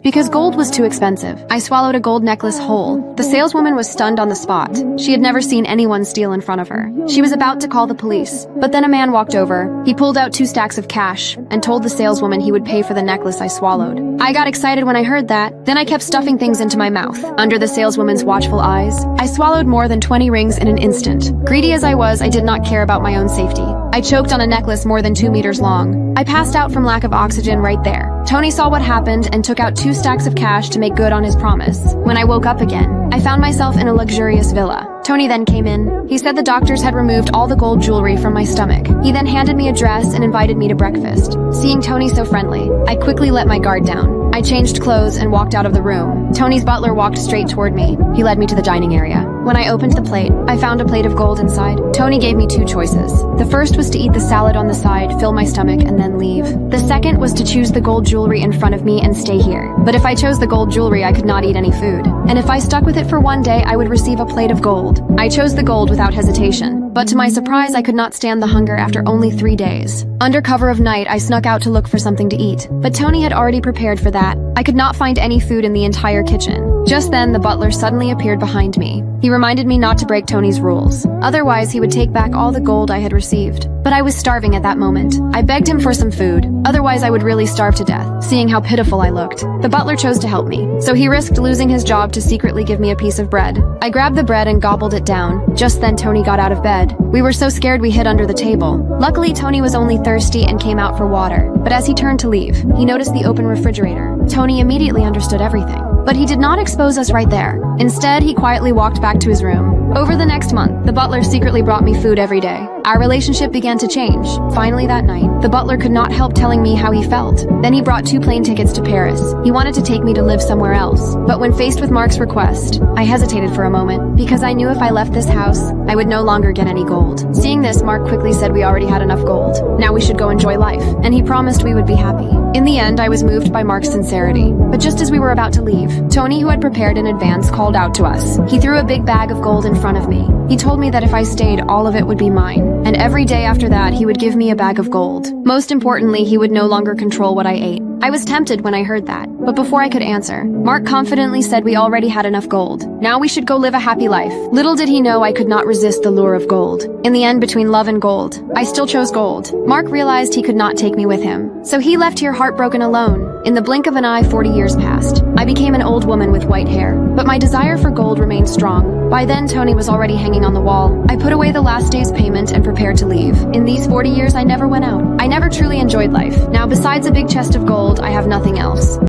because gold was too expensive. I swallowed a gold necklace whole. The saleswoman was stunned on the spot. She had never seen anyone steal in front of her. She was about to call the police, but then a man walked over. He pulled out 2 stacks of cash and told the saleswoman he would pay for the necklace I swallowed. I got excited when I heard that. Then I kept stuffing things into my mouth. Under the saleswoman's watchful eyes, I swallowed more than 20 rings in an instant. Greedy as I was, I did not care about my own safety. I choked on a necklace more than 2 meters long. I passed out from lack of oxygen right there. Tony saw what happened and took out 2 stacks of cash to make good on his promise. When I woke up again, I found myself in a luxurious villa. Tony then came in. He said the doctors had removed all the gold jewelry from my stomach. He then handed me a dress and invited me to breakfast. Seeing Tony so friendly, I quickly let my guard down. I changed clothes and walked out of the room. Tony's butler walked straight toward me. He led me to the dining area. When I opened the plate, I found a plate of gold inside. Tony gave me 2 choices. The first was to eat the salad on the side, fill my stomach, and then leave. The second was to choose the gold jewelry in front of me and stay here. But if I chose the gold jewelry, I could not eat any food. And if I stuck with it for 1 day, I would receive a plate of gold. I chose the gold without hesitation. But to my surprise, I could not stand the hunger after only 3 days. Under cover of night, I snuck out to look for something to eat. But Tony had already prepared for that. I could not find any food in the entire kitchen. Just then, the butler suddenly appeared behind me. He reminded me not to break Tony's rules. Otherwise, he would take back all the gold I had received. But I was starving at that moment. I begged him for some food. Otherwise, I would really starve to death, seeing how pitiful I looked. The butler chose to help me, so he risked losing his job to secretly give me a piece of bread. I grabbed the bread and gobbled it down. Just then, Tony got out of bed. We were so scared we hid under the table. Luckily, Tony was only thirsty and came out for water. But as he turned to leave, he noticed the open refrigerator. Tony immediately understood everything. But he did not expose us right there. Instead, he quietly walked back to his room. Over the next month, the butler secretly brought me food every day. Our relationship began to change. Finally that night, the butler could not help telling me how he felt. Then he brought 2 plane tickets to Paris. He wanted to take me to live somewhere else. But when faced with Mark's request, I hesitated for a moment, because I knew if I left this house, I would no longer get any gold. Seeing this, Mark quickly said we already had enough gold. Now we should go enjoy life. And he promised we would be happy. In the end, I was moved by Mark's sincerity. But just as we were about to leave, Tony, who had prepared in advance, called out to us. He threw a big bag of gold in front of me. He told me that if I stayed, all of it would be mine. And every day after that, he would give me a bag of gold. Most importantly, he would no longer control what I ate. I was tempted when I heard that. But before I could answer, Mark confidently said we already had enough gold. Now we should go live a happy life. Little did he know I could not resist the lure of gold. In the end, between love and gold, I still chose gold. Mark realized he could not take me with him. So he left here heartbroken alone. In the blink of an eye, 40 years passed. I became an old woman with white hair. But my desire for gold remained strong. By then, Tony was already hanging on the wall. I put away the last day's payment and prepared to leave. In these 40 years, I never went out. I never truly enjoyed life. Now, besides a big chest of gold, I have nothing else.